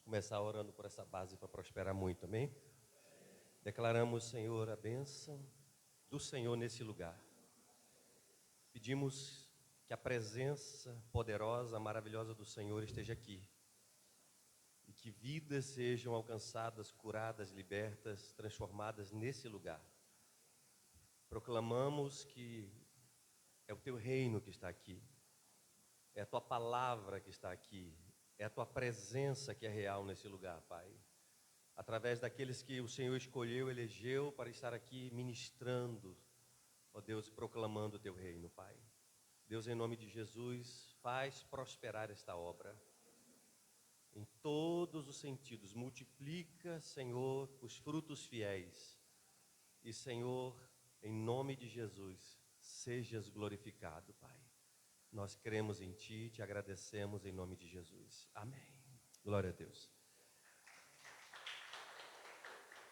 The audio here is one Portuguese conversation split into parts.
Começar orando por essa base para prosperar muito, amém? Declaramos, Senhor, a bênção do Senhor nesse lugar. Pedimos que a presença poderosa, maravilhosa do Senhor esteja aqui. E que vidas sejam alcançadas, curadas, libertas, transformadas nesse lugar. Proclamamos que é o teu reino que está aqui. É a tua palavra que está aqui. É a tua presença que é real nesse lugar, Pai. Através daqueles que o Senhor escolheu, elegeu para estar aqui ministrando, ó Deus, e proclamando o teu reino, Pai. Deus, em nome de Jesus, faz prosperar esta obra em todos os sentidos. Multiplica, Senhor, os frutos fiéis. E, Senhor, em nome de Jesus, sejas glorificado, Pai. Nós cremos em Ti, te agradecemos em nome de Jesus. Amém. Glória a Deus.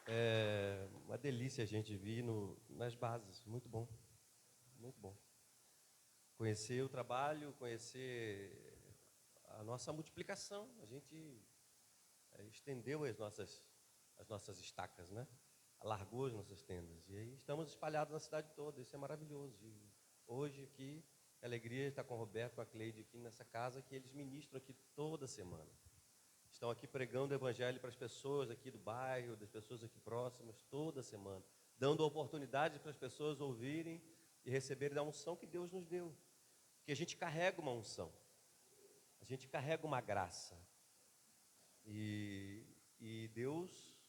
É uma delícia a gente vir nas bases, muito bom, muito bom. Conhecer o trabalho, conhecer a nossa multiplicação, a gente estendeu as nossas estacas, né? Alargou as nossas tendas, e aí estamos espalhados na cidade toda, isso é maravilhoso. E hoje aqui, a alegria está com o Roberto, com a Cleide aqui nessa casa, que eles ministram aqui toda semana. Estão aqui pregando o evangelho para as pessoas aqui do bairro, das pessoas aqui próximas, toda semana, dando oportunidade para as pessoas ouvirem e receberem da unção que Deus nos deu. Porque a gente carrega uma unção, a gente carrega uma graça. E Deus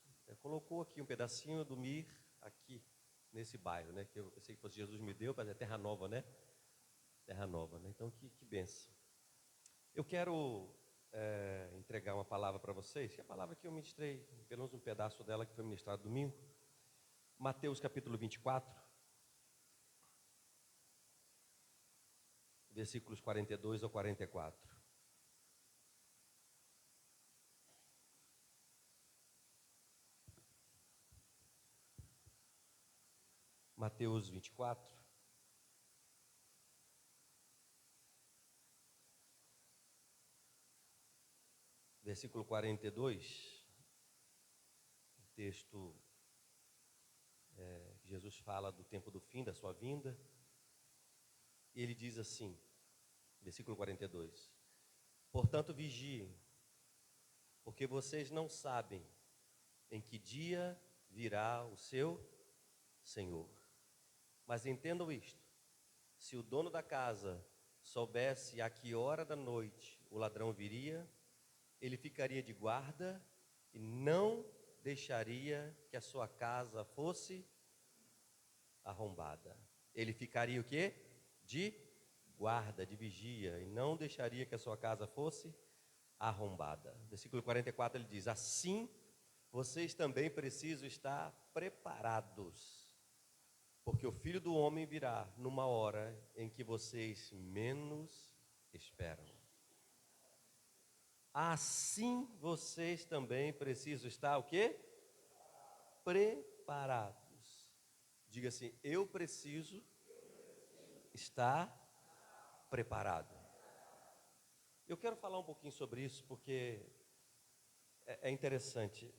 colocou aqui um pedacinho do Mir aqui nesse bairro, né? Que eu pensei que fosse Jesus me deu, mas é Terra Nova, né? Terra Nova, né? Então que bênção. Eu quero entregar uma palavra para vocês, que é a palavra que eu ministrei, pelo menos um pedaço dela que foi ministrado domingo. Mateus capítulo 24, versículos 42 ao 44. Mateus 24, versículo 42, o texto Jesus fala do tempo do fim, da sua vinda, e ele diz assim, versículo 42: portanto vigiem, porque vocês não sabem em que dia virá o seu Senhor. Mas entendam isto: se o dono da casa soubesse a que hora da noite o ladrão viria, ele ficaria de guarda e não deixaria que a sua casa fosse arrombada. Ele ficaria o quê? De guarda, de vigia, e não deixaria que a sua casa fosse arrombada. Versículo 44 ele diz: assim vocês também precisam estar preparados, porque o Filho do Homem virá numa hora em que vocês menos esperam. Assim vocês também precisam estar o quê? Preparados. Diga assim: eu preciso estar preparado. Eu quero falar um pouquinho sobre isso porque é interessante.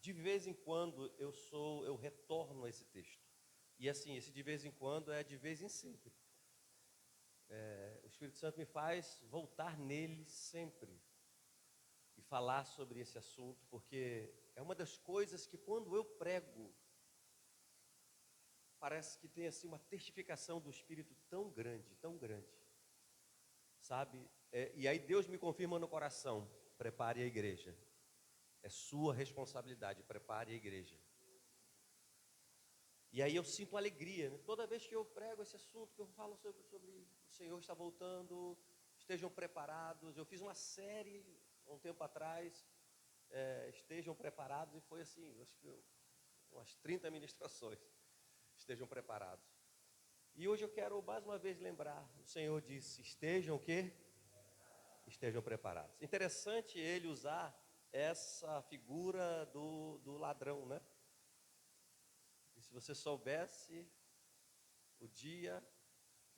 De vez em quando eu retorno a esse texto. E assim, esse de vez em quando é de vez em sempre. O Espírito Santo me faz voltar nele sempre e falar sobre esse assunto, porque é uma das coisas que quando eu prego, parece que tem assim uma testificação do Espírito tão grande, sabe? E aí Deus me confirma no coração: prepare a igreja. É sua responsabilidade, prepare a igreja. E aí eu sinto alegria, né? Toda vez que eu prego esse assunto, que eu falo sobre o Senhor está voltando, estejam preparados. Eu fiz uma série um tempo atrás, estejam preparados, e foi assim, acho que umas 30 ministrações, estejam preparados. E hoje eu quero mais uma vez lembrar, o Senhor disse: estejam o quê? Estejam preparados. Interessante ele usar essa figura do ladrão, né? E se você soubesse o dia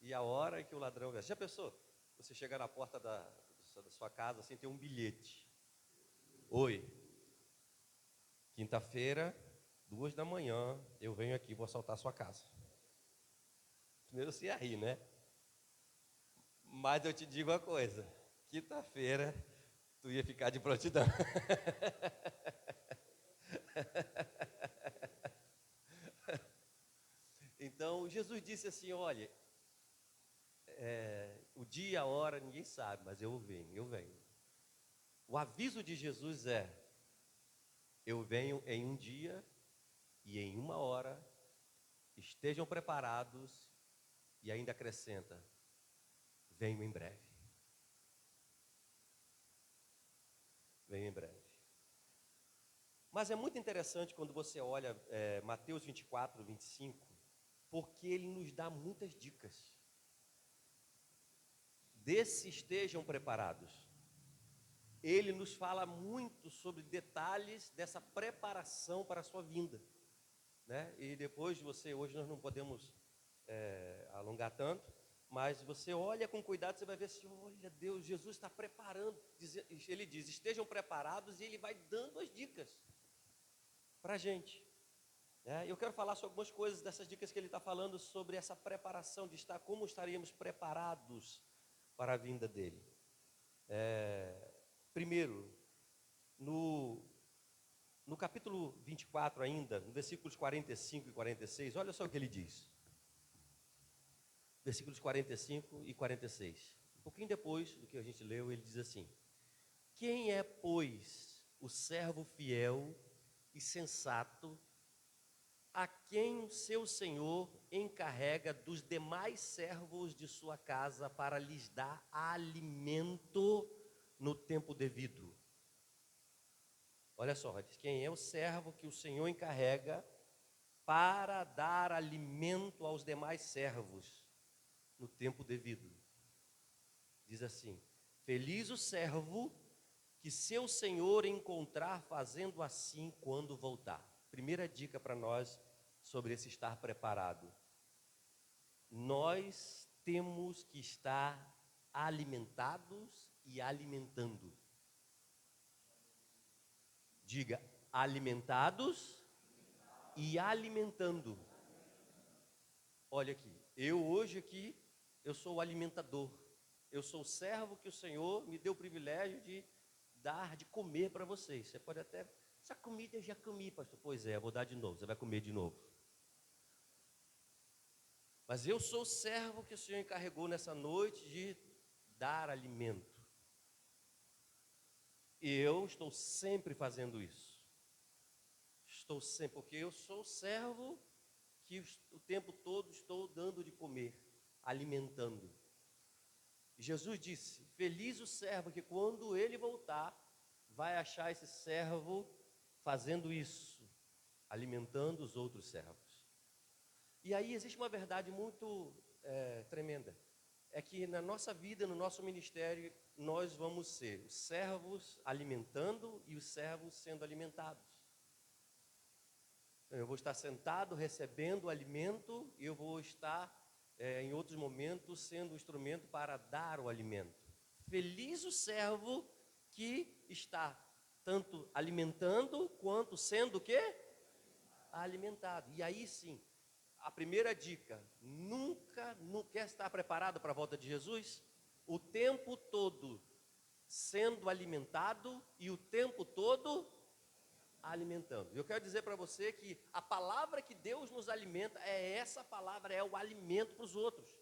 e a hora que o ladrão viesse. Já pensou? Você chegar na porta da sua casa assim, tem um bilhete. Oi, quinta-feira, 2 da manhã, eu venho aqui e vou assaltar a sua casa. Primeiro você ia rir, né? Mas eu te digo uma coisa, quinta-feira, tu ia ficar de prontidão. Então, Jesus disse assim, olha, o dia, a hora, ninguém sabe, mas eu venho, eu venho. O aviso de Jesus é, eu venho em um dia e em uma hora, estejam preparados, e ainda acrescenta, venho em breve. Venho em breve. Mas é muito interessante quando você olha Mateus 24, 25, porque ele nos dá muitas dicas. Desse estejam preparados. Ele nos fala muito sobre detalhes dessa preparação para a sua vinda, né? E depois hoje nós não podemos alongar tanto, mas você olha com cuidado, você vai ver assim, olha Deus, Jesus está preparando, ele diz, estejam preparados, e ele vai dando as dicas para a gente. Eu quero falar sobre algumas coisas dessas dicas que ele está falando sobre essa preparação, como estaríamos preparados para a vinda dele. Primeiro, no capítulo 24 ainda, no versículos 45 e 46, olha só o que ele diz. Versículos 45 e 46. Um pouquinho depois do que a gente leu, ele diz assim, quem é, pois, o servo fiel e sensato, a quem o seu senhor encarrega dos demais servos de sua casa para lhes dar alimento no tempo devido? Olha só, diz, quem é o servo que o senhor encarrega para dar alimento aos demais servos no tempo devido? Diz assim, feliz o servo que seu senhor encontrar fazendo assim quando voltar. Primeira dica para nós sobre esse estar preparado. Nós temos que estar alimentados e alimentando. Diga, alimentados e alimentando. Olha aqui, eu sou o alimentador. Eu sou o servo que o Senhor me deu o privilégio de dar, de comer para vocês. Você pode até, essa comida eu já comi, pastor. Pois é, eu vou dar de novo, você vai comer de novo. Mas eu sou o servo que o Senhor encarregou nessa noite de dar alimento. E eu estou sempre fazendo isso. Estou sempre, porque eu sou o servo que o tempo todo estou dando de comer, alimentando. Jesus disse, feliz o servo que quando ele voltar, vai achar esse servo fazendo isso, alimentando os outros servos. E aí existe uma verdade muito tremenda, é que na nossa vida, no nosso ministério, nós vamos ser os servos alimentando e os servos sendo alimentados. Eu vou estar sentado recebendo o alimento e eu vou estar em outros momentos sendo um instrumento para dar o alimento. Feliz o servo que está tanto alimentando quanto sendo o quê? Alimentado. E aí sim, a primeira dica, nunca quer estar preparado para a volta de Jesus? O tempo todo sendo alimentado e o tempo todo alimentando. Eu quero dizer para você que a palavra que Deus nos alimenta é essa palavra, é o alimento para os outros.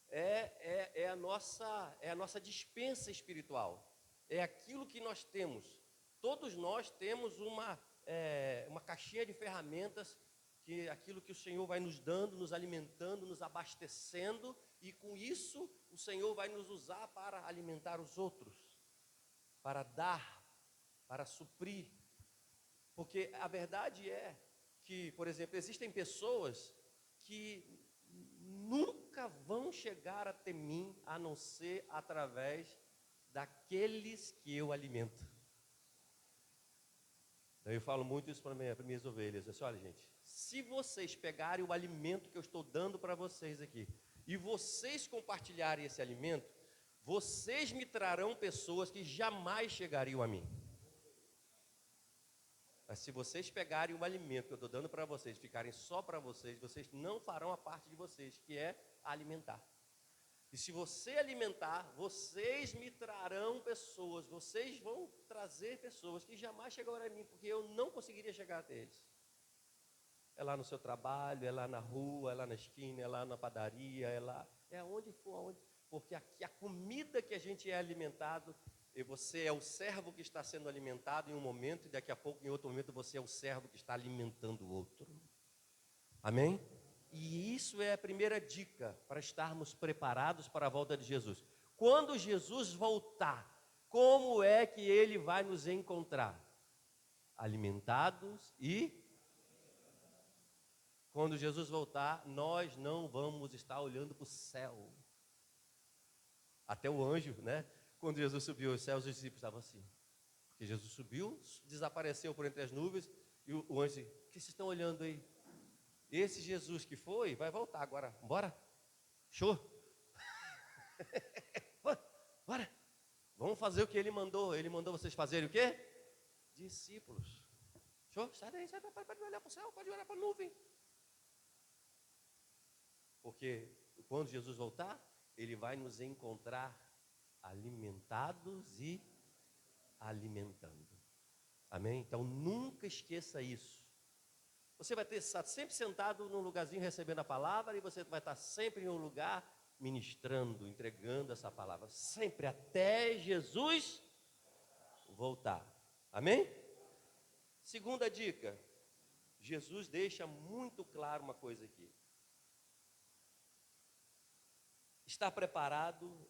É a nossa despensa espiritual. É aquilo que nós temos. Todos nós temos uma caixinha de ferramentas, que aquilo que o Senhor vai nos dando, nos alimentando, nos abastecendo, e com isso o Senhor vai nos usar para alimentar os outros, para dar, para suprir. Porque a verdade é que, por exemplo, existem pessoas que nunca vão chegar até mim, a não ser através daqueles que eu alimento. Eu falo muito isso para minhas ovelhas. Eu disse, olha gente, se vocês pegarem o alimento que eu estou dando para vocês aqui, e vocês compartilharem esse alimento, vocês me trarão pessoas que jamais chegariam a mim. Mas se vocês pegarem o alimento que eu estou dando para vocês, ficarem só para vocês, vocês não farão a parte de vocês, que é alimentar. E se você alimentar, vocês me trarão pessoas, vocês vão trazer pessoas que jamais chegarão a mim, porque eu não conseguiria chegar até eles. É lá no seu trabalho, é lá na rua, é lá na esquina, é lá na padaria, é lá, é onde for, porque aqui a comida que a gente é alimentado, e você é o servo que está sendo alimentado em um momento, e daqui a pouco, em outro momento, você é o servo que está alimentando o outro. Amém? E isso é a primeira dica para estarmos preparados para a volta de Jesus. Quando Jesus voltar, como é que ele vai nos encontrar? Alimentados e... Quando Jesus voltar, nós não vamos estar olhando para o céu. Até o anjo, né? Quando Jesus subiu aos céus, os discípulos estavam assim. Porque Jesus subiu, desapareceu por entre as nuvens, e o anjo disse: o que vocês estão olhando aí? Esse Jesus que foi, vai voltar agora. Bora? Show? Bora. Vamos fazer o que ele mandou. Ele mandou vocês fazerem o quê? Discípulos. Show? Sai daí, pode olhar para o céu, pode olhar para a nuvem. Porque quando Jesus voltar, ele vai nos encontrar alimentados e alimentando. Amém? Então nunca esqueça isso. Você vai estar sempre sentado num lugarzinho recebendo a palavra, e você vai estar sempre em um lugar ministrando, entregando essa palavra, sempre até Jesus voltar. Amém? Segunda dica, Jesus deixa muito claro uma coisa aqui. Estar preparado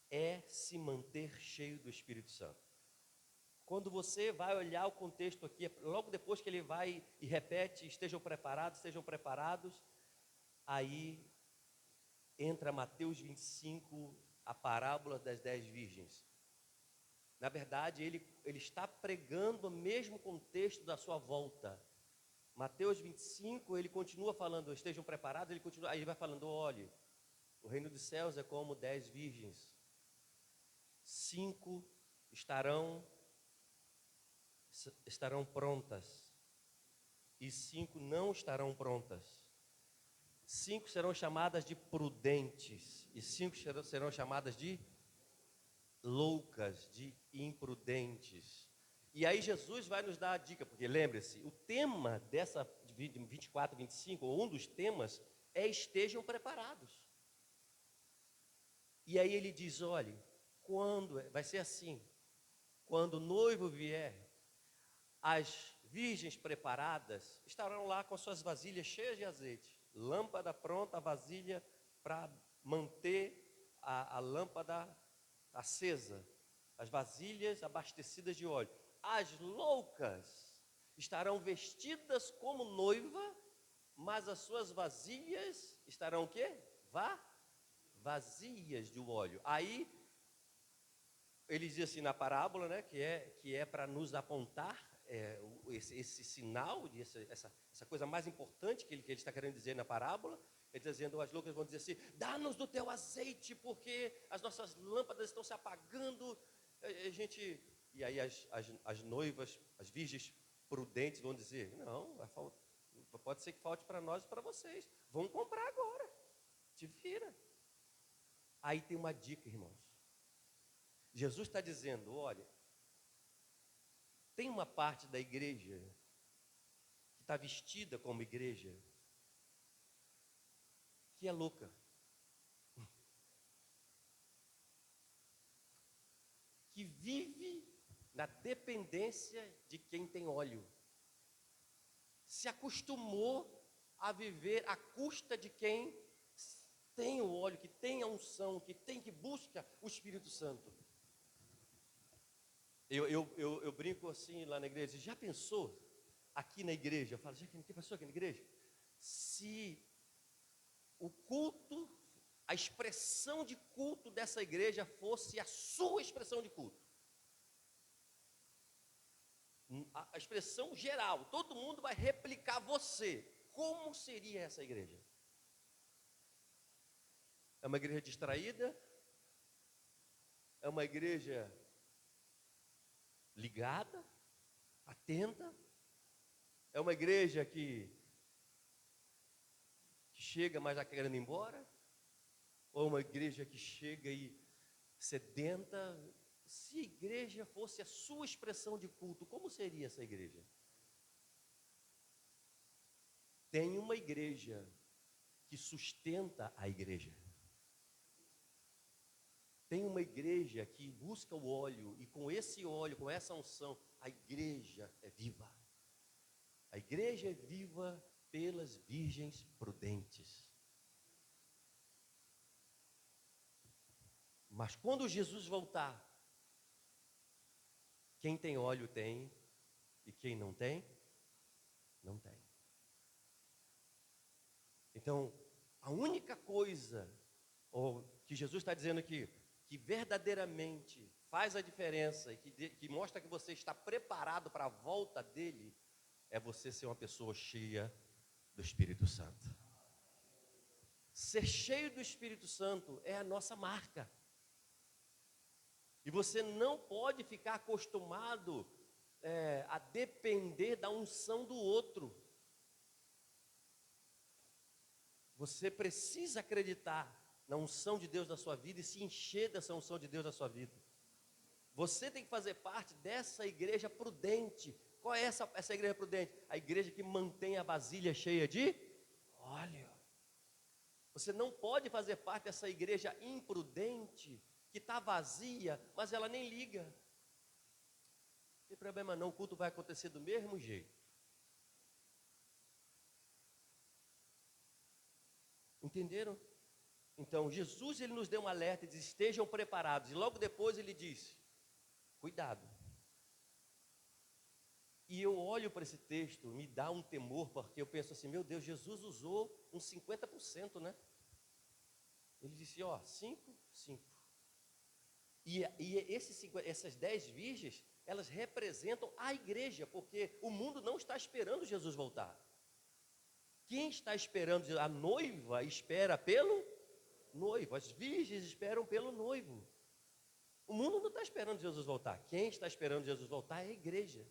é se manter cheio do Espírito Santo. Quando você vai olhar o contexto aqui, logo depois que ele vai e repete: estejam preparados, aí entra Mateus 25, a parábola das 10 virgens. Na verdade, ele está pregando o mesmo contexto da sua volta. Mateus 25, ele continua falando: estejam preparados, aí ele vai falando: olhe, o reino dos céus é como 10 virgens. 5 estarão prontas, e 5 não estarão prontas. 5 serão chamadas de prudentes, e 5 serão chamadas de loucas, de imprudentes. E aí Jesus vai nos dar a dica, porque lembre-se, o tema dessa 24, 25, ou um dos temas, é: estejam preparados. E aí ele diz: olhe, vai ser assim, quando o noivo vier, as virgens preparadas estarão lá com suas vasilhas cheias de azeite, lâmpada pronta, vasilha para manter a lâmpada acesa, as vasilhas abastecidas de óleo. As loucas estarão vestidas como noiva, mas as suas vasilhas estarão o quê? Vazias de óleo. Aí ele diz assim na parábola, né, que é para nos apontar esse sinal, essa coisa mais importante que ele está querendo dizer na parábola. Ele está dizendo: as loucas vão dizer assim: dá-nos do teu azeite, porque as nossas lâmpadas estão se apagando. E aí as noivas, as virgens prudentes vão dizer: não, pode ser que falte para nós e para vocês. Vamos comprar agora. Te vira. Aí tem uma dica, irmãos. Jesus está dizendo: olha, tem uma parte da igreja que está vestida como igreja, que é louca, que vive na dependência de quem tem óleo, se acostumou a viver à custa de quem tem o óleo, que tem a unção, que busca o Espírito Santo. Eu brinco assim lá na igreja: já pensou aqui na igreja? Eu falo: já pensou aqui na igreja? Se o culto, a expressão de culto dessa igreja fosse a sua expressão de culto. A expressão geral, todo mundo vai replicar você. Como seria essa igreja? É uma igreja distraída? É uma igreja ligada, atenta, É uma igreja que chega, mas já querendo ir embora? Ou uma igreja que chega e sedenta? Se a igreja fosse a sua expressão de culto, como seria essa igreja? Tem uma igreja que sustenta a igreja. Tem uma igreja que busca o óleo, e com esse óleo, com essa unção, a igreja é viva. A igreja é viva pelas virgens prudentes. Mas quando Jesus voltar, quem tem óleo tem, e quem não tem, não tem. Então, a única coisa que Jesus está dizendo aqui, que verdadeiramente faz a diferença e que mostra que você está preparado para a volta dele, é você ser uma pessoa cheia do Espírito Santo. Ser cheio do Espírito Santo é a nossa marca. E você não pode ficar acostumado a depender da unção do outro. Você precisa acreditar na unção de Deus na sua vida e se encher dessa unção de Deus na sua vida. Você tem que fazer parte dessa igreja prudente. Qual é essa igreja prudente? A igreja que mantém a vasilha cheia de óleo. Você não pode fazer parte dessa igreja imprudente, que está vazia, mas ela nem liga. Não tem problema não, o culto vai acontecer do mesmo jeito. Entenderam? Então, Jesus, ele nos deu um alerta e diz, estejam preparados. E logo depois ele diz, cuidado. E eu olho para esse texto, me dá um temor, porque eu penso assim, meu Deus, Jesus usou uns 50%, né? Ele disse, 5, 5. E essas 10 virgens, elas representam a igreja, porque o mundo não está esperando Jesus voltar. Quem está esperando? A noiva espera pelo noivo, as virgens esperam pelo noivo. O mundo não está esperando Jesus voltar. Quem está esperando Jesus voltar é a igreja.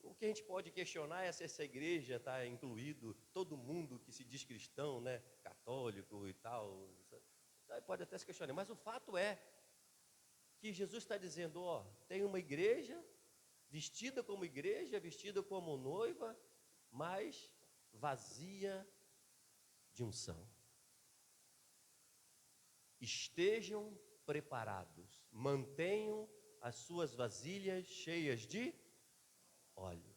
O que a gente pode questionar é se essa igreja está incluído todo mundo que se diz cristão, né, católico e tal. Pode até se questionar, mas o fato é que Jesus está dizendo, tem uma igreja vestida como noiva, mas vazia de unção. Estejam preparados, mantenham as suas vasilhas cheias de óleo.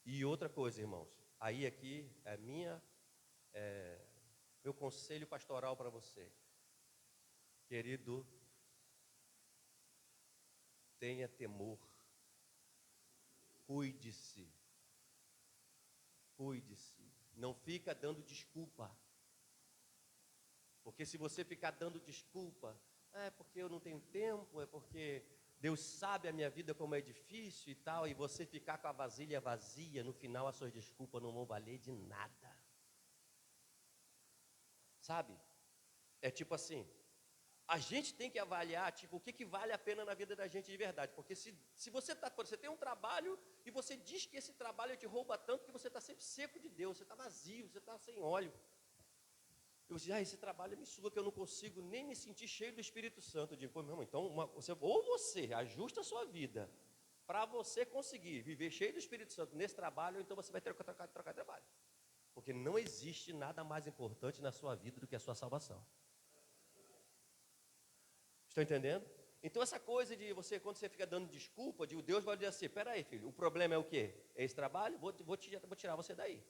E outra coisa, irmãos, aí aqui é meu conselho pastoral para você. Querido, tenha temor, cuide-se, não fica dando desculpa, porque se você ficar dando desculpa, é porque eu não tenho tempo, é porque Deus sabe a minha vida como é difícil e tal, e você ficar com a vasilha vazia, no final as suas desculpas não vão valer de nada, sabe? É tipo assim, a gente tem que avaliar, tipo, o que vale a pena na vida da gente de verdade. Porque se você tem um trabalho e você diz que esse trabalho te rouba tanto que você está sempre seco de Deus, você está vazio, você está sem óleo. E você diz, esse trabalho me suga que eu não consigo nem me sentir cheio do Espírito Santo. Eu digo, pô, meu irmão, então, você ajusta a sua vida para você conseguir viver cheio do Espírito Santo nesse trabalho, ou então você vai ter que trocar de trabalho. Porque não existe nada mais importante na sua vida do que a sua salvação. Estão entendendo? Então essa coisa de você, quando você fica dando desculpa, Deus vai dizer assim, peraí filho, o problema é o quê? É esse trabalho? Vou tirar você daí.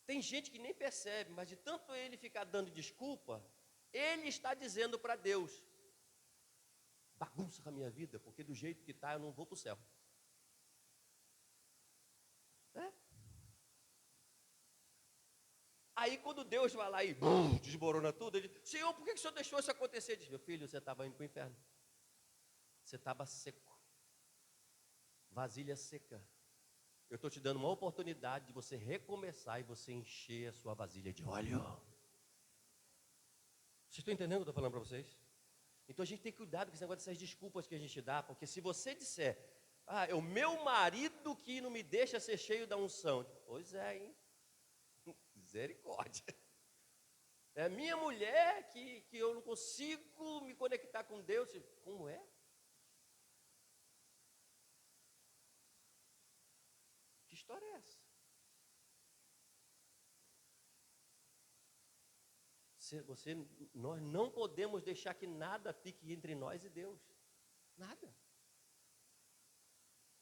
Tem gente que nem percebe, mas de tanto ele ficar dando desculpa, ele está dizendo para Deus, bagunça com a minha vida, porque do jeito que está eu não vou para o céu. Aí quando Deus vai lá e desmorona tudo, ele diz, Senhor, por que o Senhor deixou isso acontecer? Ele diz, meu filho, você estava indo para o inferno. Você estava seco. Vasilha seca. Eu estou te dando uma oportunidade de você recomeçar e você encher a sua vasilha de óleo. Vocês estão entendendo o que eu estou falando para vocês? Então a gente tem cuidado com esse negócio dessas desculpas que a gente dá, porque se você disser, é o meu marido que não me deixa ser cheio da unção. Pois é, hein? Misericórdia. É a minha mulher que eu não consigo me conectar com Deus. Como é? Que história é essa? Nós não podemos deixar que nada fique entre nós e Deus. Nada.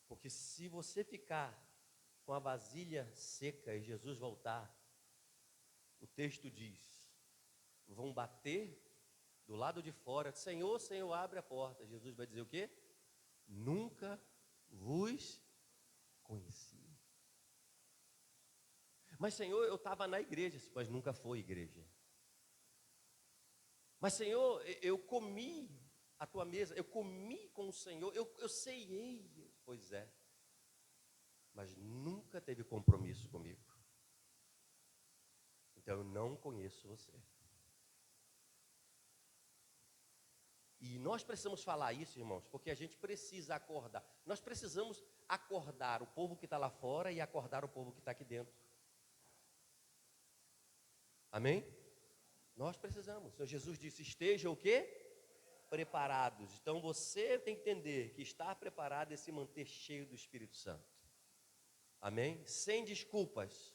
Porque se você ficar com a vasilha seca e Jesus voltar, o texto diz, vão bater do lado de fora, Senhor, Senhor, abre a porta. Jesus vai dizer o quê? Nunca vos conheci. Mas Senhor, eu estava na igreja, mas nunca foi igreja. Mas Senhor, eu comi a tua mesa, eu comi com o Senhor, eu ceiei. Pois é, mas nunca teve compromisso comigo. Então eu não conheço você. E nós precisamos falar isso, irmãos, porque a gente precisa acordar. Nós precisamos acordar o povo que está lá fora e acordar o povo que está aqui dentro. Amém? Nós precisamos. O Senhor Jesus disse, esteja o quê? Preparados. Então você tem que entender que estar preparado é se manter cheio do Espírito Santo. Amém? Sem desculpas.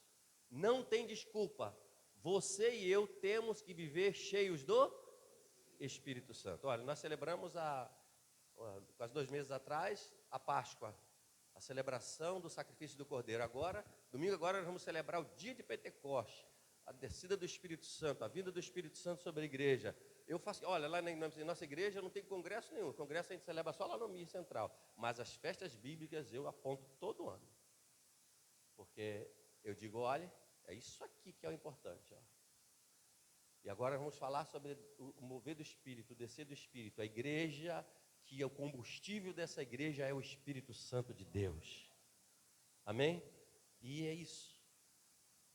Não tem desculpa. Você e eu temos que viver cheios do Espírito Santo. Olha, nós celebramos quase 2 meses atrás, a Páscoa, a celebração do sacrifício do Cordeiro. Agora, domingo agora, nós vamos celebrar o dia de Pentecoste, a descida do Espírito Santo, a vinda do Espírito Santo sobre a igreja. Olha, lá na nossa igreja não tem congresso nenhum, o congresso a gente celebra só lá no MIR Central, mas as festas bíblicas eu aponto todo ano, porque eu digo, olha, é isso aqui que é o importante, ó. E agora vamos falar sobre o mover do Espírito, o descer do Espírito. A igreja, que é o combustível dessa igreja é o Espírito Santo de Deus. Amém? E é isso.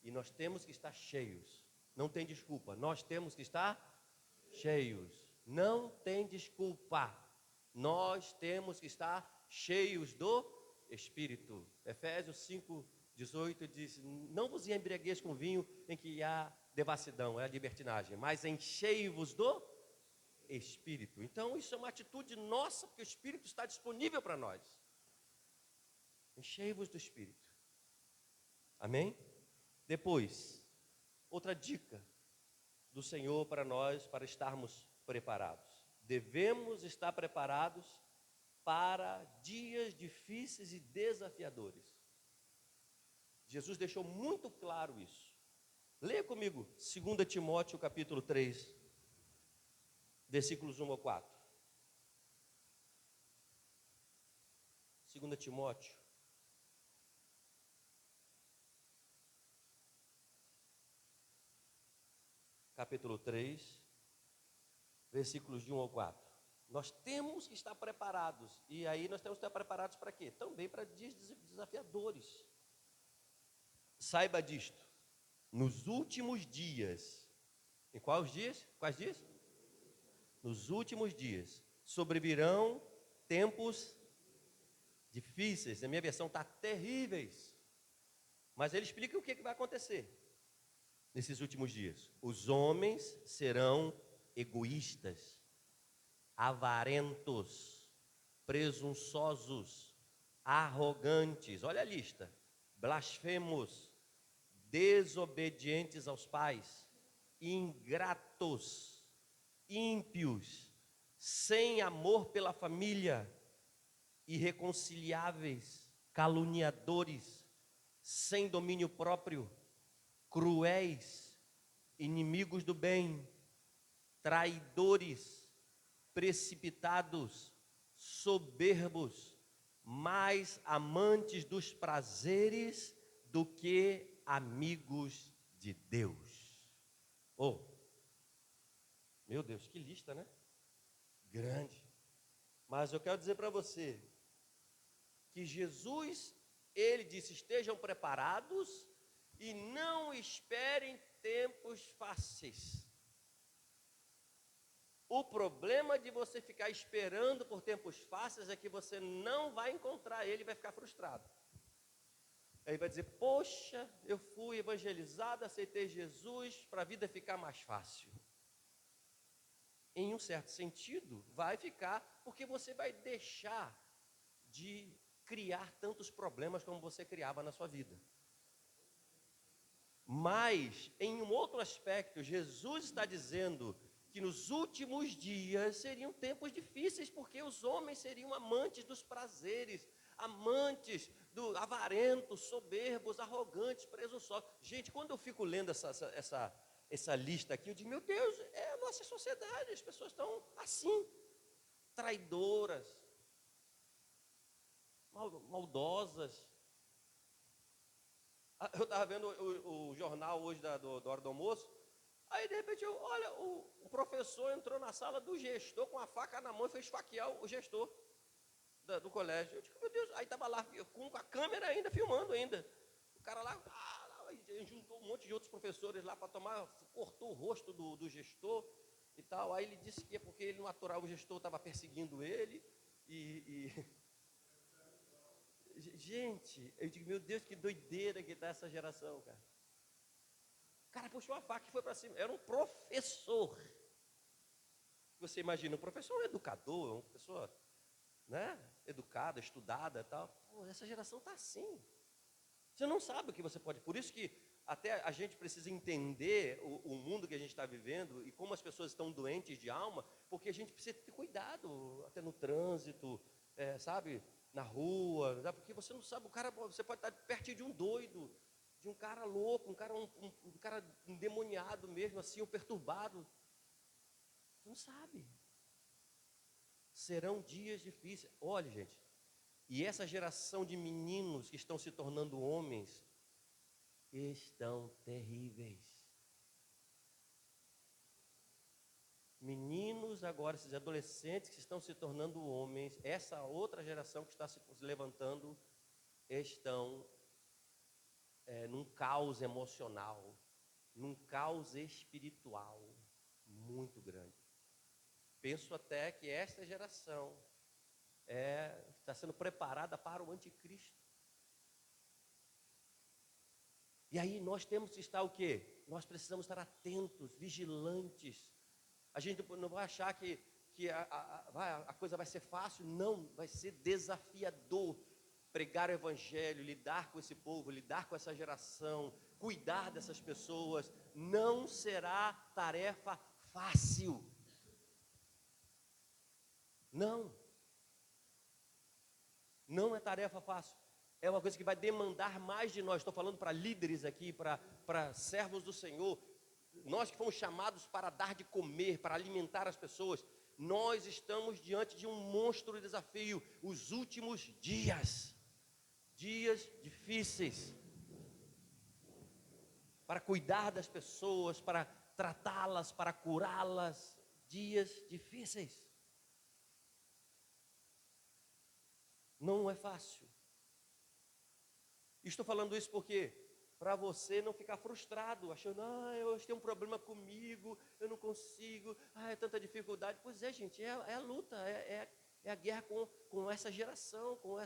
E nós temos que estar cheios. Não tem desculpa. Nós temos que estar cheios. Não tem desculpa. Nós temos que estar cheios do Espírito. Efésios 5:18 diz, não vos embriagueis com vinho em que há devassidão, é a libertinagem, mas enchei-vos do Espírito. Então isso é uma atitude nossa, porque o Espírito está disponível para nós. Enchei-vos do Espírito. Amém? Depois, outra dica do Senhor para nós, para estarmos preparados. Devemos estar preparados para dias difíceis e desafiadores. Jesus deixou muito claro isso. Leia comigo 2 Timóteo capítulo 3, versículos 1 ao 4. 2 Timóteo capítulo 3, versículos de 1 ao 4. Nós temos que estar preparados. E aí nós temos que estar preparados para quê? Também para dias desafiadores. Saiba disto. Nos últimos dias. Em quais dias? Quais dias? Nos últimos dias sobrevirão tempos difíceis. A minha versão está terríveis. Mas ele explica o que vai acontecer nesses últimos dias. Os homens serão egoístas, avarentos, presunçosos, arrogantes. Olha a lista. Blasfemos, desobedientes aos pais, ingratos, ímpios, sem amor pela família, irreconciliáveis, caluniadores, sem domínio próprio, cruéis, inimigos do bem, traidores, precipitados, soberbos, mais amantes dos prazeres do que amigos de Deus. Oh, meu Deus, que lista, né? Grande. Mas eu quero dizer para você que Jesus, ele disse, estejam preparados e não esperem tempos fáceis. O problema de você ficar esperando por tempos fáceis é que você não vai encontrar ele e vai ficar frustrado. Aí vai dizer, poxa, eu fui evangelizado, aceitei Jesus para a vida ficar mais fácil. Em um certo sentido, vai ficar, porque você vai deixar de criar tantos problemas como você criava na sua vida. Mas, em um outro aspecto, Jesus está dizendo que nos últimos dias seriam tempos difíceis, porque os homens seriam amantes dos prazeres, amantes avarentos, soberbos, arrogantes, presunçosos. Gente, quando eu fico lendo essa lista aqui, eu digo, meu Deus, é a nossa sociedade, as pessoas estão assim, traidoras, maldosas. Eu estava vendo o jornal hoje da hora do almoço, aí de repente, olha, o professor entrou na sala do gestor com a faca na mão e foi esfaquear o gestor do colégio. Eu digo, meu Deus, aí estava lá com a câmera ainda, filmando ainda. O cara lá, juntou um monte de outros professores lá para tomar, cortou o rosto do gestor e tal. Aí ele disse que é porque ele não aturava, o gestor estava perseguindo ele Gente, eu digo, meu Deus, que doideira que está essa geração, cara. O cara puxou a faca e foi para cima. Era um professor. Você imagina, um professor é um educador, uma pessoa, né, educada, estudada e tal. Pô, essa geração está assim. Você não sabe o que você pode. Por isso que até a gente precisa entender o mundo que a gente está vivendo e como as pessoas estão doentes de alma, porque a gente precisa ter cuidado, até no trânsito, sabe? Na rua, porque você não sabe, o cara, você pode estar perto de um doido, de um cara louco, um cara endemoniado mesmo, assim, ou perturbado. Você não sabe. Serão dias difíceis. Olha, gente, e essa geração de meninos que estão se tornando homens, estão terríveis. Meninos agora, esses adolescentes que estão se tornando homens, essa outra geração que está se levantando, estão num caos emocional, num caos espiritual muito grande. Penso até que esta geração está sendo preparada para o anticristo. E aí nós temos que estar o quê? Nós precisamos estar atentos, vigilantes. A gente não vai achar que a coisa vai ser fácil, não, vai ser desafiador. Pregar o evangelho, lidar com esse povo, lidar com essa geração, cuidar dessas pessoas, não será tarefa fácil. Não é tarefa fácil. É uma coisa que vai demandar mais de nós. Estou falando para líderes aqui, para servos do Senhor. Nós que fomos chamados para dar de comer, para alimentar as pessoas. Nós estamos diante de um monstro desafio. Os últimos dias. Dias difíceis. Para cuidar das pessoas, para tratá-las, para curá-las. Dias difíceis. Não é fácil. Estou falando isso porque para você não ficar frustrado, achando, eu tenho um problema comigo, eu não consigo, é tanta dificuldade. Pois é, gente, é a luta, é a guerra com essa geração, com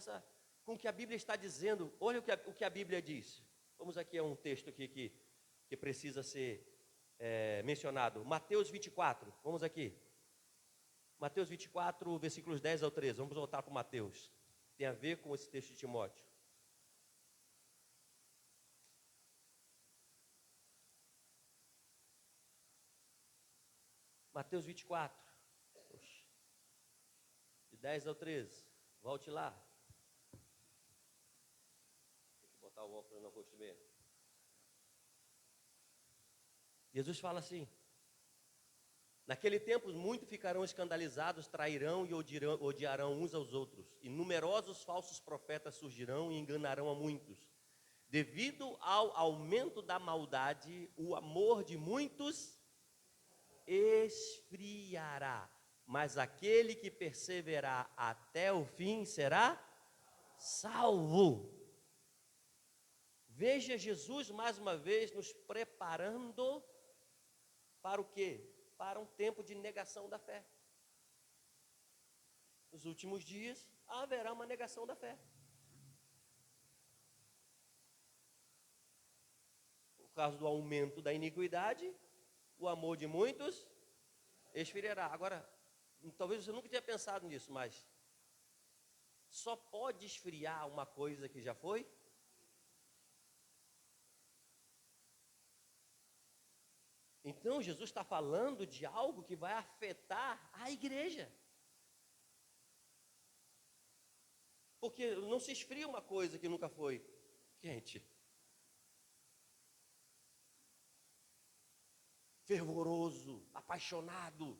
o que a Bíblia está dizendo. Olha o que a Bíblia diz. Vamos aqui a um texto aqui que precisa ser mencionado. Mateus 24, vamos aqui. Mateus 24, versículos 10 ao 13. Vamos voltar para Mateus. Tem a ver com esse texto de Timóteo. Mateus 24, de 10 ao 13, volte lá. Deixa eu botar o óculos no rosto mesmo. Jesus fala assim: naquele tempo muitos ficarão escandalizados, trairão e odiarão uns aos outros, e numerosos falsos profetas surgirão e enganarão a muitos. Devido ao aumento da maldade, o amor de muitos esfriará, mas aquele que perseverar até o fim será salvo. Veja Jesus mais uma vez nos preparando para o quê? para um tempo de negação da fé. Nos últimos dias, haverá uma negação da fé. Por causa do aumento da iniquidade, o amor de muitos esfriará. Agora, talvez você nunca tenha pensado nisso, mas só pode esfriar uma coisa que já foi? Então, Jesus está falando de algo que vai afetar a igreja. Porque não se esfria uma coisa que nunca foi quente. Fervoroso, apaixonado.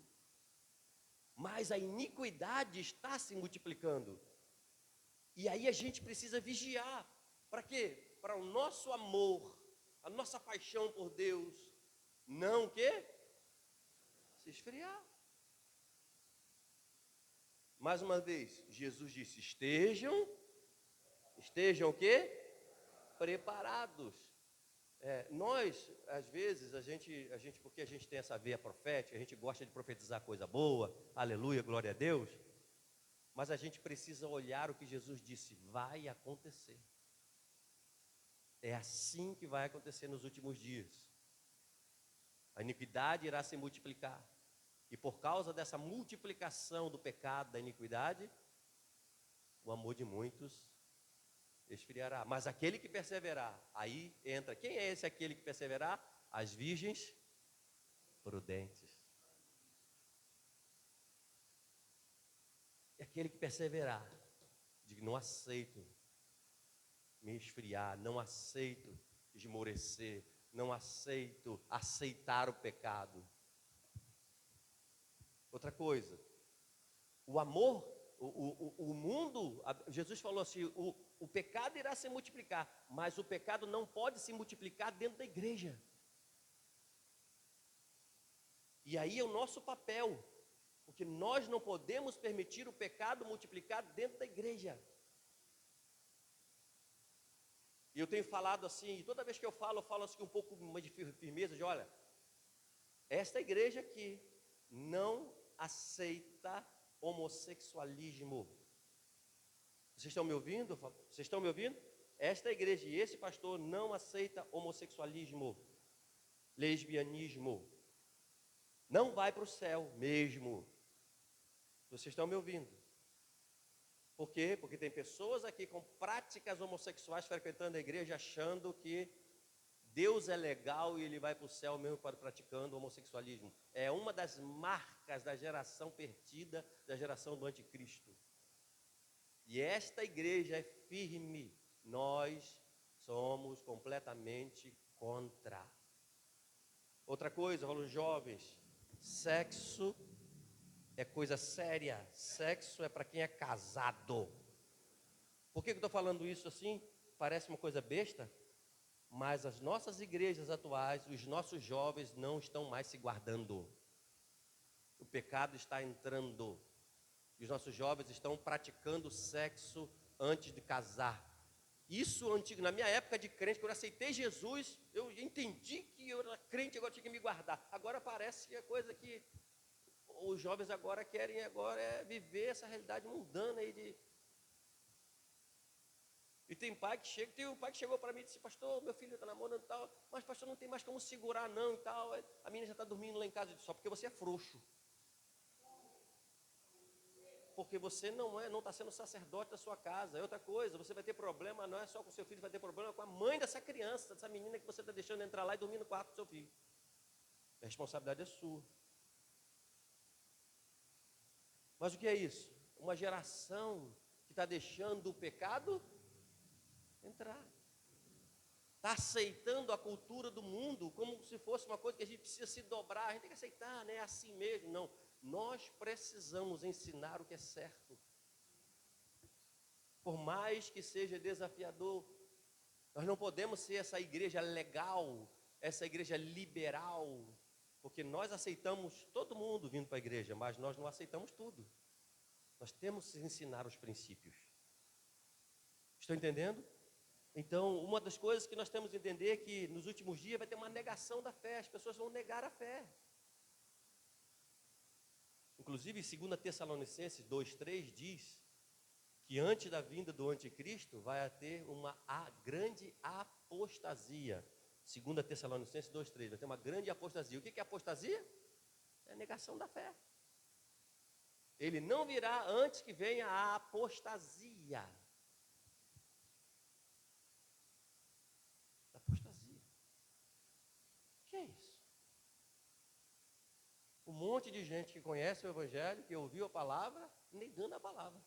Mas a iniquidade está se multiplicando. E aí a gente precisa vigiar. Para quê? Para o nosso amor, a nossa paixão por Deus, não o quê? Se esfriar. Mais uma vez, Jesus disse, estejam o quê? Preparados. Nós, às vezes, porque a gente tem essa veia profética, a gente gosta de profetizar coisa boa, aleluia, glória a Deus, mas a gente precisa olhar o que Jesus disse, vai acontecer. É assim que vai acontecer nos últimos dias. A iniquidade irá se multiplicar. E por causa dessa multiplicação do pecado, da iniquidade, o amor de muitos esfriará. Mas aquele que perseverar, aí entra. Quem é esse aquele que perseverar? As virgens prudentes. E aquele que perseverar, diz, não aceito me esfriar, não aceito esmorecer, não aceito aceitar o pecado. Outra coisa, o amor, o mundo, Jesus falou assim, o pecado irá se multiplicar, mas o pecado não pode se multiplicar dentro da igreja. E aí é o nosso papel, porque nós não podemos permitir o pecado multiplicado dentro da igreja. E eu tenho falado assim, e toda vez que eu falo assim com um pouco mais de firmeza, de olha, esta igreja aqui não aceita homossexualismo. Vocês estão me ouvindo? Vocês estão me ouvindo? Esta igreja e esse pastor não aceita homossexualismo, lesbianismo. Não vai para o céu mesmo. Vocês estão me ouvindo? Por quê? Porque tem pessoas aqui com práticas homossexuais frequentando a igreja achando que Deus é legal e ele vai para o céu mesmo praticando homossexualismo. É uma das marcas da geração perdida, da geração do anticristo. E esta igreja é firme. Nós somos completamente contra. Outra coisa, os jovens, sexo é coisa séria. Sexo é para quem é casado. Por que eu estou falando isso assim? Parece uma coisa besta, mas as nossas igrejas atuais, os nossos jovens não estão mais se guardando. O pecado está entrando. E os nossos jovens estão praticando sexo antes de casar. Isso antigo, na minha época de crente, quando eu aceitei Jesus, eu entendi que eu era crente, agora tinha que me guardar. Agora parece que é coisa que os jovens agora querem viver essa realidade mundana aí de... E tem um pai que chegou para mim e disse, pastor, meu filho está namorando e tal, mas pastor, não tem mais como segurar não e tal, a menina já está dormindo lá em casa. Eu disse, só porque você é frouxo. Porque você não está sendo sacerdote da sua casa. É outra coisa, você vai ter problema, não é só com seu filho, vai ter problema com a mãe dessa criança, dessa menina que você está deixando entrar lá e dormir no quarto do seu filho. A responsabilidade é sua. Mas o que é isso? Uma geração que está deixando o pecado entrar. Está aceitando a cultura do mundo como se fosse uma coisa que a gente precisa se dobrar. A gente tem que aceitar, né? É assim mesmo. Não. Nós precisamos ensinar o que é certo. Por mais que seja desafiador, nós não podemos ser essa igreja legal, essa igreja liberal, porque nós aceitamos todo mundo vindo para a igreja, mas nós não aceitamos tudo. Nós temos que ensinar os princípios. Estão entendendo? Então, uma das coisas que nós temos que entender é que nos últimos dias vai ter uma negação da fé, as pessoas vão negar a fé. Inclusive, 2 Tessalonicenses 2:3 diz que antes da vinda do anticristo vai ter uma grande apostasia. 2 Tessalonicenses 2:3, vai ter uma grande apostasia. O que é apostasia? É a negação da fé. Ele não virá antes que venha a apostasia. Apostasia. O que é isso? Um monte de gente que conhece o Evangelho, que ouviu a palavra, negando a palavra.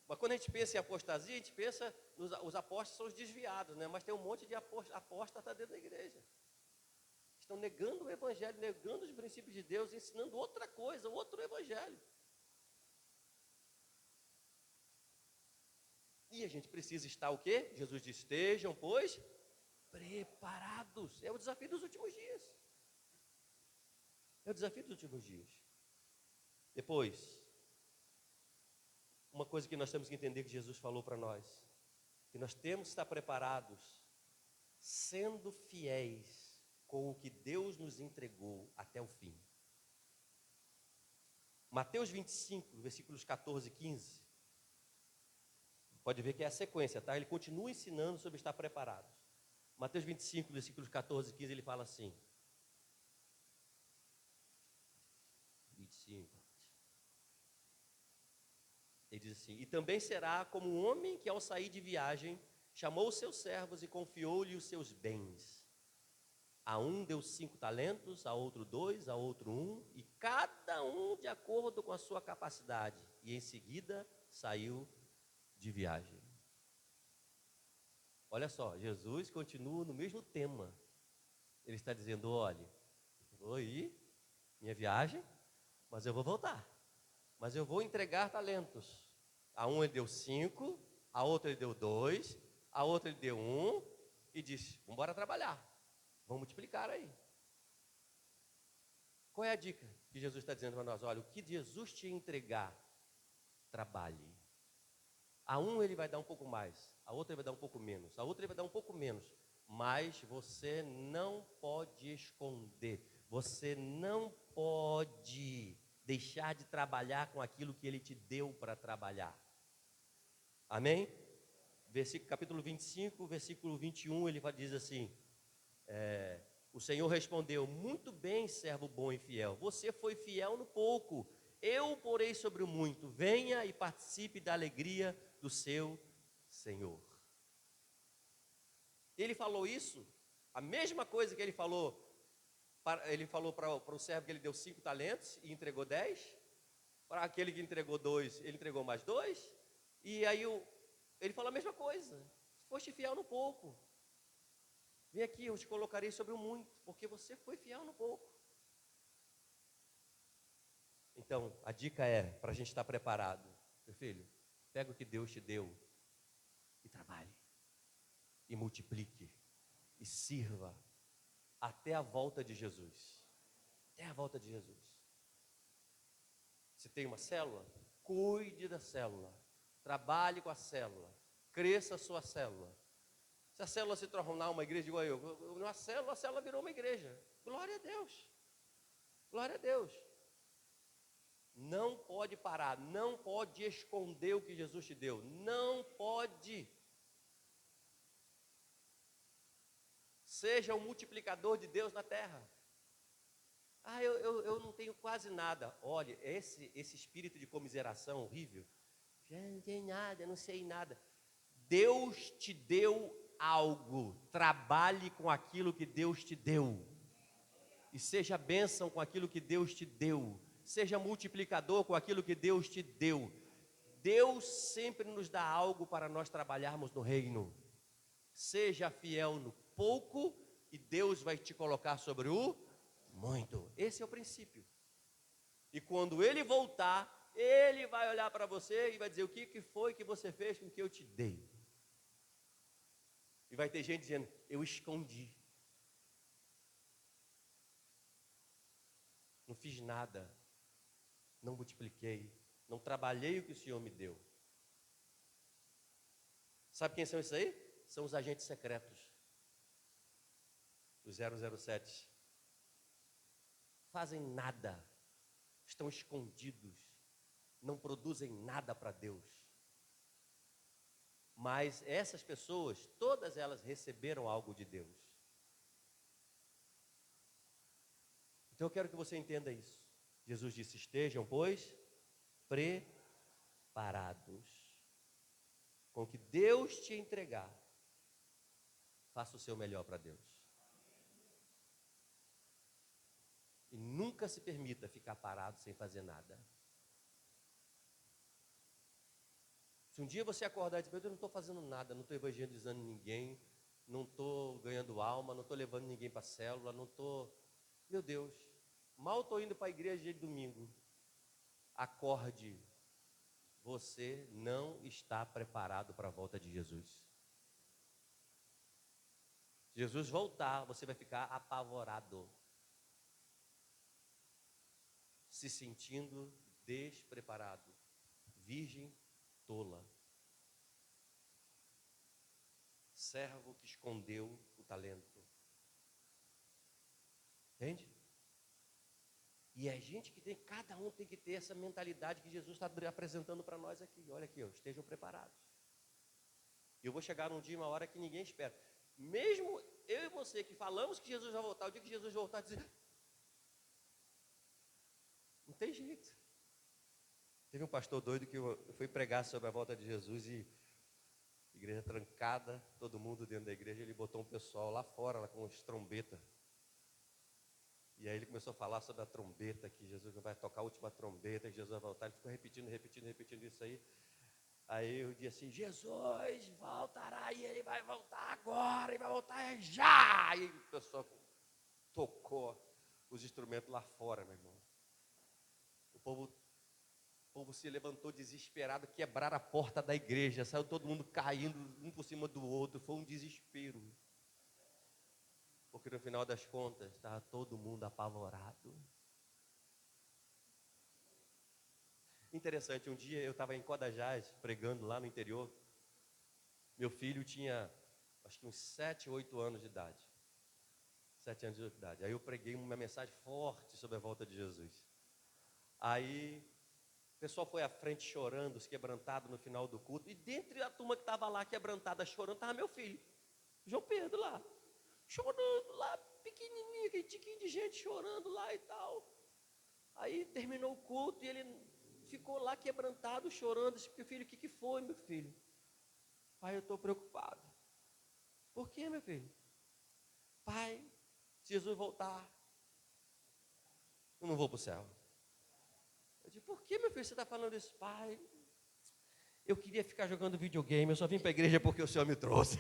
Mas quando a gente pensa em apostasia, a gente pensa, os apóstolos são os desviados, né? Mas tem um monte de apóstata dentro da igreja. Estão negando o Evangelho, negando os princípios de Deus, ensinando outra coisa, outro Evangelho. E a gente precisa estar o quê? Jesus diz, estejam, pois, preparados. É o desafio dos últimos dias. É o desafio dos últimos dias. Depois, uma coisa que nós temos que entender que Jesus falou para nós, que nós temos que estar preparados, sendo fiéis com o que Deus nos entregou até o fim. Mateus 25, versículos 14 e 15, pode ver que é a sequência, tá? Ele continua ensinando sobre estar preparados. Mateus 25, versículos 14 e 15, ele fala assim, 25, ele diz assim, e também será como um homem que ao sair de viagem, chamou os seus servos e confiou-lhe os seus bens. A um deu 5 talentos, a outro 2, a outro 1, e cada um de acordo com a sua capacidade. E em seguida saiu de viagem. Olha só, Jesus continua no mesmo tema. Ele está dizendo, olha, vou ir, minha viagem, mas eu vou voltar. Mas eu vou entregar talentos. A um ele deu 5, a outra ele deu 2, a outra ele deu 1, e disse, vamos embora trabalhar. Vamos multiplicar aí. Qual é a dica que Jesus está dizendo para nós? Olha, o que Jesus te entregar, trabalhe. A um ele vai dar um pouco mais, a outra ele vai dar um pouco menos, a outra ele vai dar um pouco menos. Mas você não pode esconder, você não pode deixar de trabalhar com aquilo que Ele te deu para trabalhar. Amém? Capítulo 25, versículo 21, ele diz assim, o Senhor respondeu, muito bem, servo bom e fiel, você foi fiel no pouco, eu o porei sobre o muito, venha e participe da alegria do seu Senhor. Ele falou isso, a mesma coisa que ele falou para o servo que ele deu 5 talentos e entregou 10, para aquele que entregou 2, ele entregou mais 2, e aí ele falou a mesma coisa, foste fiel no pouco, vem aqui, eu te colocarei sobre o muito, porque você foi fiel no pouco. Então, a dica é, para a gente estar preparado, meu filho, pega o que Deus te deu e trabalhe, e multiplique, e sirva, até a volta de Jesus. Até a volta de Jesus. Se tem uma célula, cuide da célula, trabalhe com a célula, cresça a sua célula. Se a célula se tornar uma igreja igual eu, a célula virou uma igreja. Glória a Deus. Glória a Deus. Não pode parar, não pode esconder o que Jesus te deu. Não pode. Seja um multiplicador de Deus na terra. Eu não tenho quase nada. Olha, esse espírito de comiseração horrível. Já não tenho nada, não sei nada. Deus te deu algo. Trabalhe com aquilo que Deus te deu. E seja bênção com aquilo que Deus te deu. Seja multiplicador com aquilo que Deus te deu. Deus sempre nos dá algo para nós trabalharmos no reino. Seja fiel no pouco e Deus vai te colocar sobre o muito. Esse é o princípio. E quando Ele voltar, Ele vai olhar para você e vai dizer, o que foi que você fez com o que eu te dei? E vai ter gente dizendo, eu escondi. Não fiz nada. Não multipliquei. Não trabalhei o que o Senhor me deu. Sabe quem são esses aí? São os agentes secretos. Os 007. fazem nada, estão escondidos, não produzem nada para Deus. Mas essas pessoas, todas elas receberam algo de Deus. Então eu quero que você entenda isso. Jesus disse: estejam, pois, preparados. Com o que Deus te entregar, faça o seu melhor para Deus. E nunca se permita ficar parado sem fazer nada. Se um dia você acordar e dizer: eu não estou fazendo nada, não estou evangelizando ninguém, não estou ganhando alma, não estou levando ninguém para a célula, não estou... Meu Deus, mal estou indo para a igreja de domingo. Acorde, você não está preparado para a volta de Jesus. Se Jesus voltar, você vai ficar apavorado, se sentindo despreparado, virgem tola, servo que escondeu o talento. Entende? E a gente que tem, cada um tem que ter essa mentalidade que Jesus está apresentando para nós aqui. Olha aqui, ó, estejam preparados. Eu vou chegar num dia, uma hora que ninguém espera. Mesmo eu e você que falamos que Jesus vai voltar, o dia que Jesus voltar, dizer, não tem jeito. Teve um pastor doido que eu fui pregar sobre a volta de Jesus e igreja trancada, todo mundo dentro da igreja, ele botou um pessoal lá fora, lá com as trombetas. E aí ele começou a falar sobre a trombeta, que Jesus vai tocar a última trombeta, que Jesus vai voltar. Ele ficou repetindo isso aí. Aí eu disse assim: Jesus voltará e ele vai voltar agora, ele vai voltar já. E o pessoal tocou os instrumentos lá fora, meu irmão. O povo se levantou desesperado, quebraram a porta da igreja, saiu todo mundo caindo, um por cima do outro, foi um desespero. Porque no final das contas, estava todo mundo apavorado. Interessante, um dia eu estava em Codajás, pregando lá no interior. Meu filho tinha, acho que uns 7, 8 anos de idade. 7 anos de idade. Aí eu preguei uma mensagem forte sobre a volta de Jesus. Aí o pessoal foi à frente chorando, quebrantado no final do culto. E dentre a turma que estava lá quebrantada chorando, estava meu filho, João Pedro lá. Chorando lá, pequenininho, aquele tiquinho de gente chorando lá e tal. Aí terminou o culto e ele ficou lá quebrantado, chorando. Disse: meu filho, o que foi, meu filho? Pai, eu estou preocupado. Por quê, meu filho? Pai, se Jesus voltar, eu não vou para o céu. Eu disse: por que, meu filho, você está falando isso? Pai, eu queria ficar jogando videogame, eu só vim para a igreja porque o Senhor me trouxe.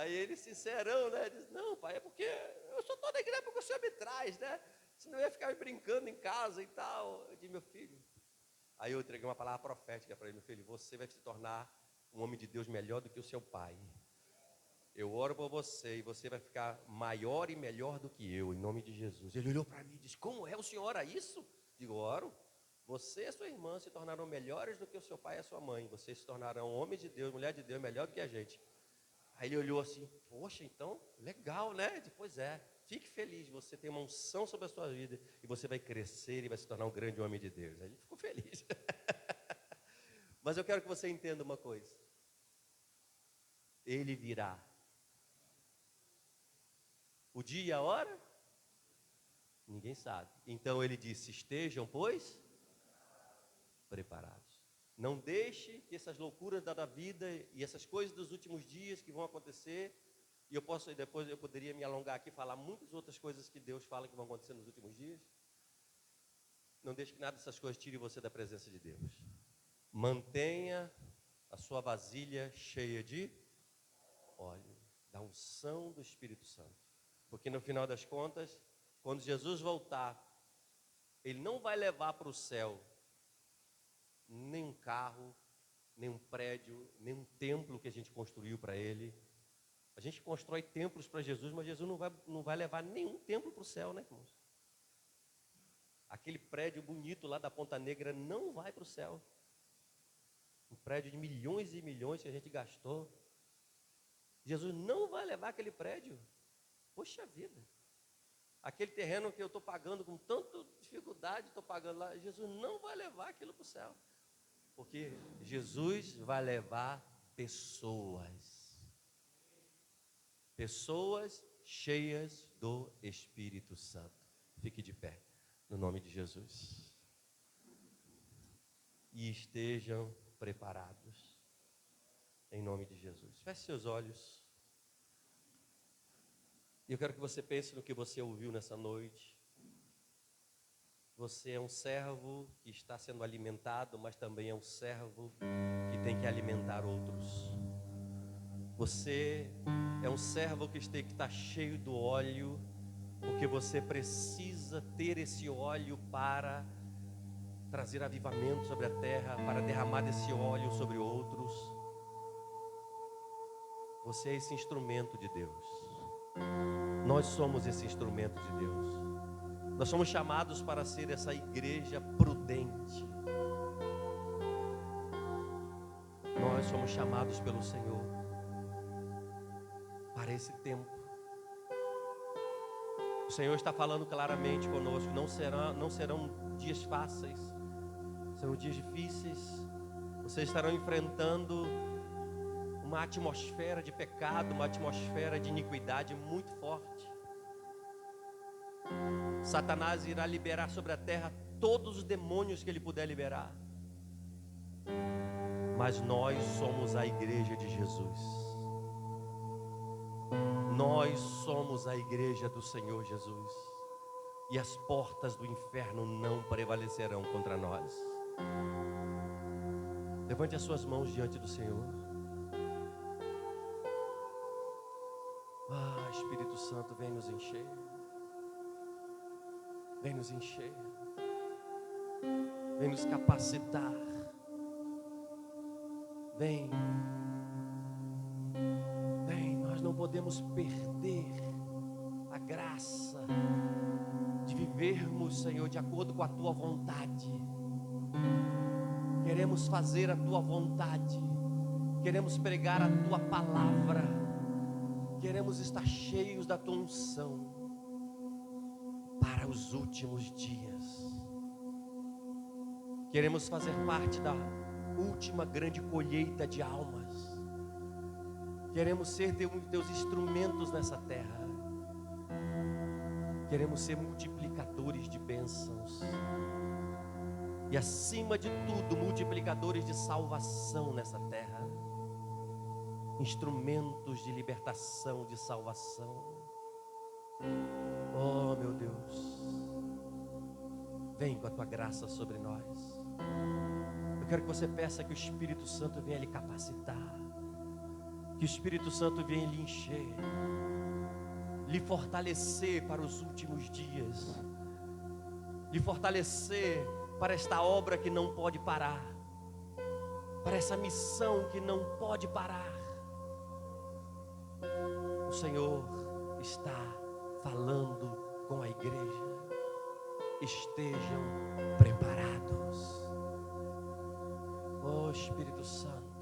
Aí ele, sincerão, né? Diz: não, pai, é porque eu só estou na igreja porque o Senhor me traz, né? Senão eu ia ficar brincando em casa e tal. Eu disse: meu filho. Aí eu entreguei uma palavra profética para ele: meu filho, você vai se tornar um homem de Deus melhor do que o seu pai. Eu oro por você e você vai ficar maior e melhor do que eu, em nome de Jesus. Ele olhou para mim e disse: como é? O senhor ora isso? Digo: oro. Você e sua irmã se tornarão melhores do que o seu pai e a sua mãe. Vocês se tornarão homens de Deus, mulher de Deus, melhor do que a gente. Aí ele olhou assim: poxa, então, legal, né? Pois é, fique feliz, você tem uma unção sobre a sua vida e você vai crescer e vai se tornar um grande homem de Deus. Aí ele ficou feliz. Mas eu quero que você entenda uma coisa: ele virá. O dia e a hora? Ninguém sabe. Então ele disse: estejam, pois, preparados. Não deixe que essas loucuras da vida e essas coisas dos últimos dias que vão acontecer, e depois eu poderia me alongar aqui e falar muitas outras coisas que Deus fala que vão acontecer nos últimos dias. Não deixe que nada dessas coisas tire você da presença de Deus. Mantenha a sua vasilha cheia de óleo, da unção do Espírito Santo. Porque no final das contas, quando Jesus voltar, Ele não vai levar para o céu nem um carro, nem um prédio, nem um templo que a gente construiu para Ele. A gente constrói templos para Jesus, mas Jesus não vai levar nenhum templo para o céu, né, irmãos? Aquele prédio bonito lá da Ponta Negra não vai para o céu. Um prédio de milhões e milhões que a gente gastou. Jesus não vai levar aquele prédio. Poxa vida. Aquele terreno que eu estou pagando com tanta dificuldade, estou pagando lá, Jesus não vai levar aquilo para o céu. Porque Jesus vai levar pessoas. Pessoas cheias do Espírito Santo. Fique de pé, no nome de Jesus. E estejam preparados, em nome de Jesus. Feche seus olhos. E eu quero que você pense no que você ouviu nessa noite. Você é um servo que está sendo alimentado, mas também é um servo que tem que alimentar outros. Você é um servo que está cheio do óleo, porque você precisa ter esse óleo para trazer avivamento sobre a terra, para derramar desse óleo sobre outros. Você é esse instrumento de Deus. Nós somos esse instrumento de Deus. Nós somos chamados para ser essa igreja prudente. Nós somos chamados pelo Senhor para esse tempo. O Senhor está falando claramente conosco. Não serão dias fáceis, serão dias difíceis. Vocês estarão enfrentando uma atmosfera de pecado, uma atmosfera de iniquidade muito forte. Satanás irá liberar sobre a terra todos os demônios que ele puder liberar. Mas nós somos a igreja de Jesus. Nós somos a igreja do Senhor Jesus. E as portas do inferno não prevalecerão contra nós. Levante as suas mãos diante do Senhor. Espírito Santo, vem nos encher. Vem nos encher. Vem nos capacitar. Vem. Nós não podemos perder a graça de vivermos, Senhor, de acordo com a Tua vontade. Queremos fazer a Tua vontade. Queremos pregar a Tua palavra. Queremos estar cheios da Tua unção para os últimos dias. Queremos fazer parte da última grande colheita de almas. Queremos ser Teus instrumentos nessa terra. Queremos ser multiplicadores de bênçãos. E acima de tudo, multiplicadores de salvação nessa terra. Instrumentos de libertação, de salvação. Oh, meu Deus, vem com a Tua graça sobre nós. Eu quero que você peça que o Espírito Santo venha lhe capacitar, que o Espírito Santo venha lhe encher, lhe fortalecer para os últimos dias, lhe fortalecer para esta obra que não pode parar, para essa missão que não pode parar. O Senhor está falando com a igreja. Estejam preparados. Oh, Espírito Santo.